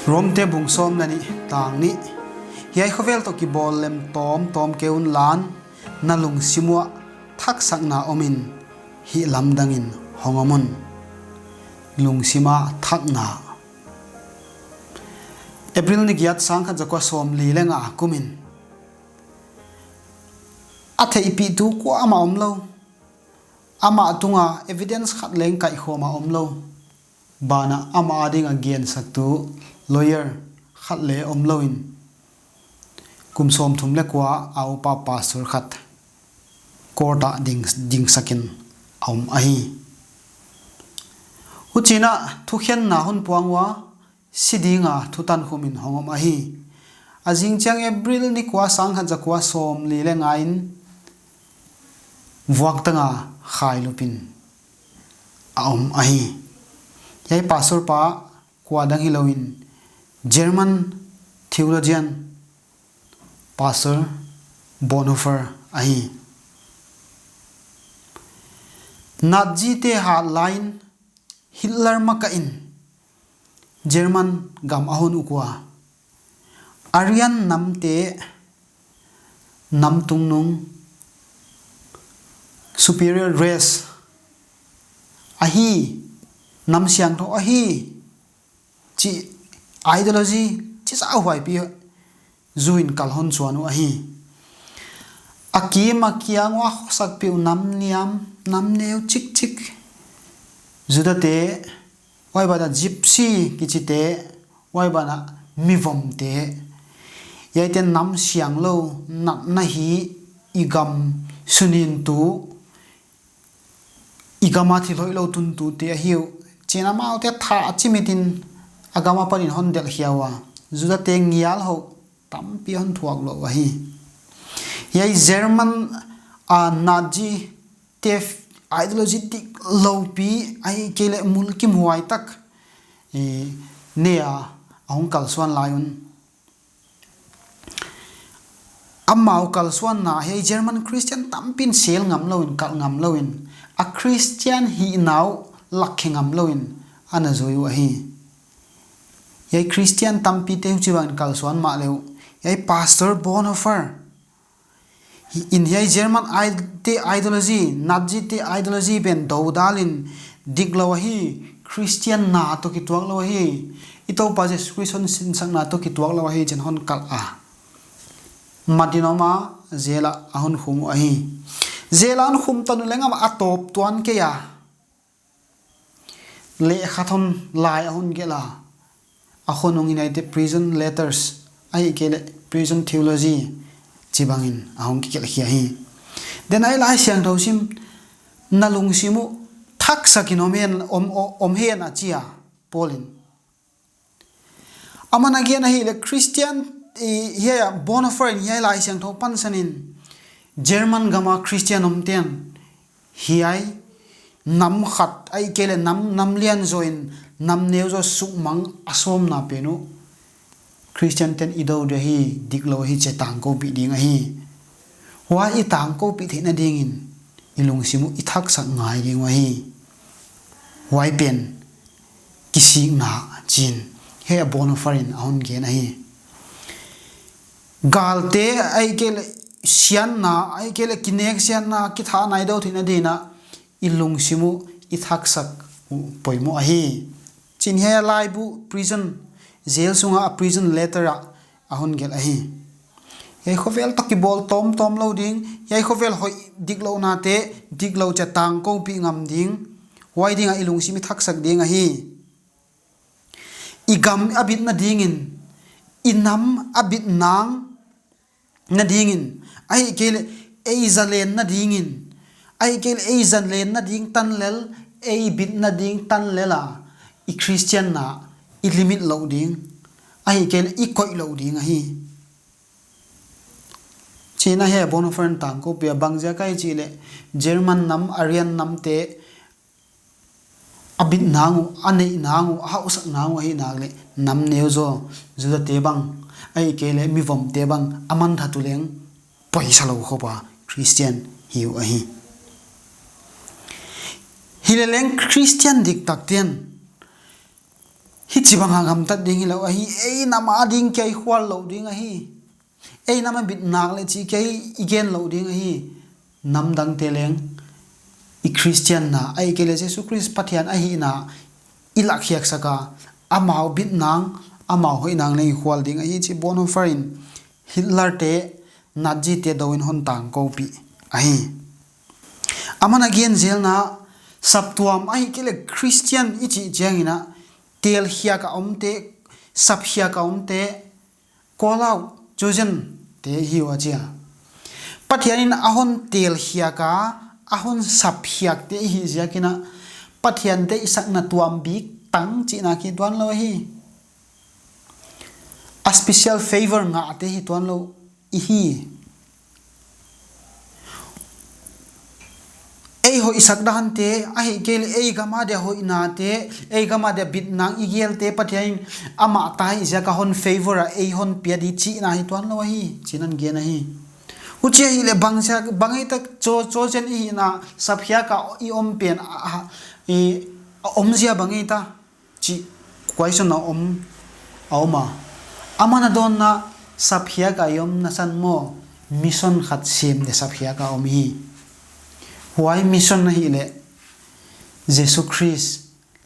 Romte bungsom nani tangni hiai khovel to ki bol lem tom keun lan nalung simua thak sakna omin hi lamdangin hongomon lungsima thakna April ni giat sang kha jakwa som li lenga kumin athei pi tu ko ama omlo ama tunga evidence khat leng kai khoma omlo bana ama ading again saktu lawyer khat le omloin kumsom thumle kwa au pa pastor khat korta ding sakin om ahi uchina thukhen na hun puangwa sidinga thutan humin hongom ahi ajing chang April ni kwa sang han jakwa som li le ngain vuaktanga khai lupin om ahi yai pastor pa kwa dang hilowin German theologian pastor Bonhoeffer ahi Nazi te ha line Hitler makain German gam ahon ukwa Aryan namte namtungnung superior race ahi namsiang tho ahi chi ideology chi sa hwai pi zuin kalhon chuanu ahi akima kiangwa sak pi nam niam nam neu chik zudate wai bada gypsy kichite wai bana mivom te yaiten nam siang lo nat na hi igam sunin tu igama thi loi lo tun tu te hiu chena mau te tha chimitin agama parin hon del hiawa zuda te ngial ho tampi hon thuak lo wa hi yai German Nazi te ideology tik lopi ai kele mulki muai tak nea ahong kalswan layun amau kalswan na he German Christian tampin sel ngam loin kal ngam loin a Christian hi now lakhengam loin ana zoyu hi yai Christian tampi te chiwan kalswan ma leu yai pastor Bonhoeffer in yai German ideology Nazi te ideology ben dodalin diglawa hi Christian na to ki tuak lawa hi ito pa je Christian sin sang na to ki tuak lawa hi chen hon kal a madinoma zela ahun khum ahi zelan khum tanu lengam atop tuan ke ya le khathon lai ahun gela akhonong united prison letters ai kele prison theology chibangin ahong ki kel hi den ai lai siang thosim nalung simu thak sakinomen om he na chia polin amana ge na hi le Christian he Bonhoeffer hi lai siang tho pan sanin German gama Christian omten hi ai nam khat ai kele nam lian join nam neuzo sukmang asom na penu Christian ten ido de hi diklo hi chetang ko bi ding hi wa i tang ko pi thena ding in ilung simu ithak sak ngai ding wa hi wai pen kisi na chin he Bonhoeffer in on ge na hi galte ai kele sian na ai kele kinek sian na ki tha nai do thina dina ilung simu ithak sak poimo a hi chin he lai bu prison jail sunga prison letter ahun gel ahi yai khovel to ki bol tom loading yai khovel hoi diklo na te diklo cha tang ko pi ngam ding wai ding a ilung simi thak sak ding ahi igam abit na dingin inam abit nang na dingin ai kele eizalen na dingin ai kele eizalen na ding tan lel ei bit na ding tan lela i Christian na i limit loading ai ken i koi loading hi china he Bonhoeffer tang ko pia bangja kai chile German nam Aryan nam te abit nangu anei nangu hausak nangu hi nagle nam neuzo zuda te bang ai kele mi vom te bang aman thatuleng paisa lo khoba Christian hiu ahi hileleng Christian dik takten hi chibanga ngam tat ding lo hi ei nama ding kai khwal lo ding hi ei nama bit nak le chi kai igen lo ding hi nam dang te leng i Christian na ai ke le Jesus Christ pathian a hi na ilak hiak saka amao bit nang amao hoi nang le khwal ding hi chi Bonhoeffer Hitler te Nazi te doin hon tang ko pi ai amana gen zel na saptuam ai ke le Christian ichi jangina tel hiya ka omte sap hiya ka omte kolau chosen te hi wa chia pathianin ahon tel hiya ka ahon sap hiyak te hi jakina pathian te isak na tuam bik tang chi na ki tuan lo hi a special favor nga te hi tuan lo hi ei ho isak dan te a hi kel ei gama de ho ina te ei gama de bit nang igel te pathian ama tai ja ka hon favor a ei hon pia di chi na hi tuan lo hi chinan ge na hi uche hi le bangsa bangai tak cho chen hi na saphia ka i om pen i om zia bangai ta chi question na om auma amana don na saphia ka yom na san mo mission khat sim de saphia ka om hi why mission na hi le Jesus Christ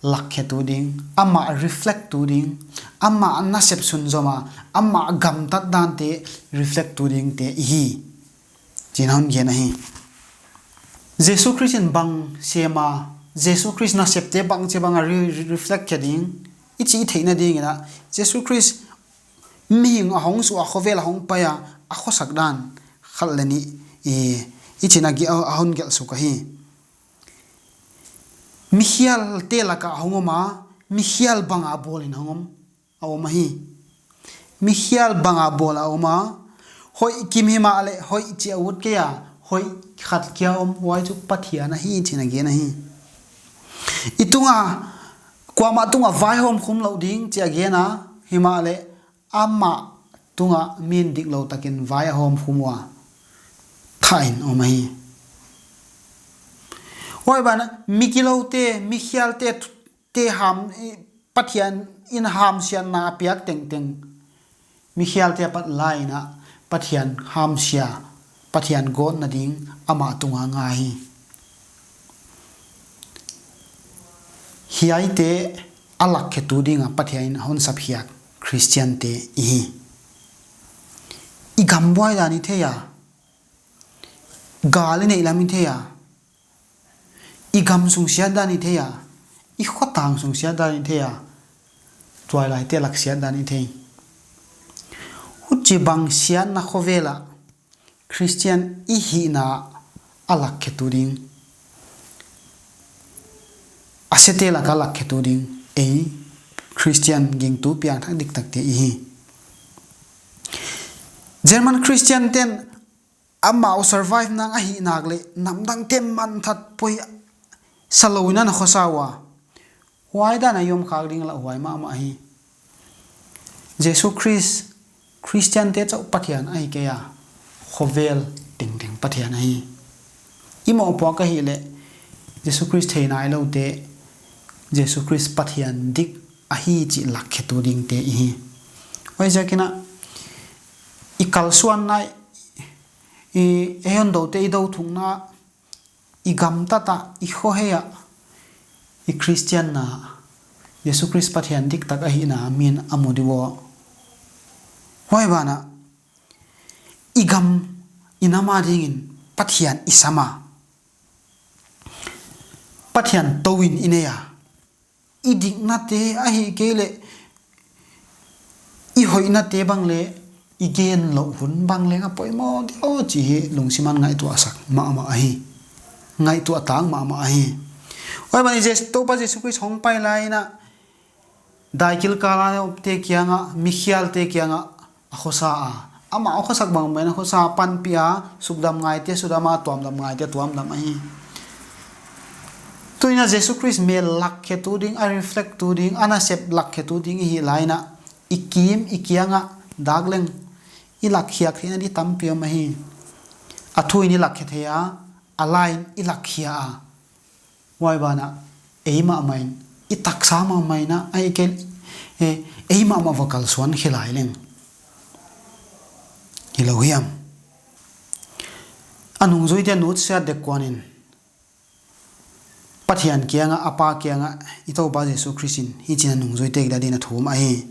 lakhe tu ding ama reflect tu ding ama nasep sun zoma ama gam tat dan te reflect tu ding te hi jinhon gen hi Jesus Christ in bang sema Jesus Christ na septe bang che bang reflect ke ding ichi theina ding na Jesus Christ mi a hong su a khovel hong pa ya a kho sak dan khalani ichi na gi a hon gel su ka hi mihial te la ka hongoma mihial banga bolin hongom awma hi mihial banga bola awma hoi kimi ma ale hoi chi awut ke ya hoi khat kya wai chu pathia na hi china ge na hi itunga kwama tunga vai hom khum lo ding chi ge na himale amma tunga min dik lo takin vai hom khumwa thain omahi hoi bana mikilo te mikhial te ham pathian in ham sian na piak teng teng mikhial te pat laina pathian ham sia pathian god na ding ama tunga nga hi ai te alak ke tu dinga pathian hon saphiak Christian te i gamboi da ni the ya gali nei lami the ya i gam sung sia da ni the ya i khotang sung sia da ni the ya twilight te lak sia da ni the uchi bang sia na khovela Christian i hi na alak ke tu ding asete la ka lak ke tu ding Christian ging tu pian thak dik tak te hi German Christian ten amma survive nang a hi nak le namdang tem man that poi salowina na khosawa why da na yom khak ding la why ma hi Jesus Christ Christian te chau pathian ai ke ya khovel ting ting pathian ai imo po ka hi le Jesus Christ thei nai lo te Jesus Christ pathian dik a hi chi lakhe tu ding te hi oi jakina i kalsuan nai i eon do te do thungna i gam tata i kho heya i Christian na Jesus Christ pathian dik tak a hi na min amodiwo hoi bana igam inama dingin pathian isama pathian towin ineya idik na te a hi kele i hoi na te bang le igen lo hun bang le nga poimo o chi hi lungsiman ngai tu asak ma hi ngai tu atang ma hi oi bani je to pa Jesus Christ hong pai lai na daikil kala opte kyanga mikhial te kyanga akhosa ama akhosak bang mena khosa pan pia subdam ngai te sudama tuam dam ngai te tuam dam hi tuina Jesus Christ me lakhe tu ding a reflect tu ding ana sep lakhe tu ding hi laina ikim ikianga dagleng ilakhia khina di tampia ma hi athui ni lakhe theya alain ilakhia wai bana eima main itaksa ma maina ai kel ei ma ma vocal suan khilai leng hilohiam anung zui te nut sa de kwanin pathian kianga apa kianga ito ba Jesu Christin hi chin anung zui te da dina thum ai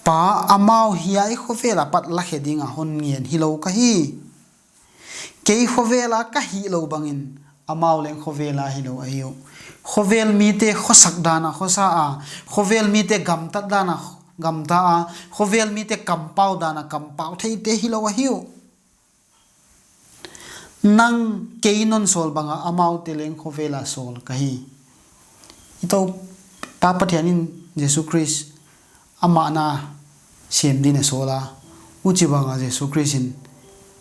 pa amau hiai khovela pat la khedinga hon ngien hilo ka hi ke khovela ka hi lo bangin amau leng khovela hilo ayo khovel mi te khosak dana khosa a khovel mi te gamta dana gamta a khovel mi te kampau dana kampau thei te hilo a hiu nang keinon sol banga amau te leng khovela sol ka hi ito pa pathianin Jesu Christ ama na sem dine sola uchi banga Jesu Christin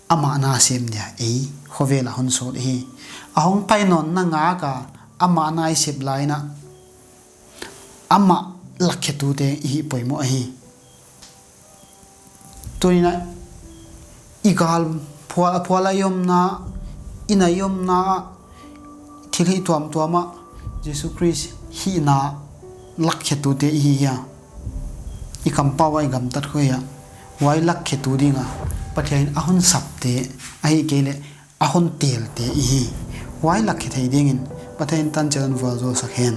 ama na sem dia ei khovela hon sol hi ahong painon na nga ka ama na isep laina ama lakhetu te hi poimo hi toina igal phwala yom na inayom na thilhi tuam tuama Jesu Christ hi na lakhetu te hi ya ikam pawai gam tat khoya wai lakhetu dinga pathian ahon sapte ai kele ahon tel te hi wai lakhe thei dingin pathian tan chan wa zo sakhen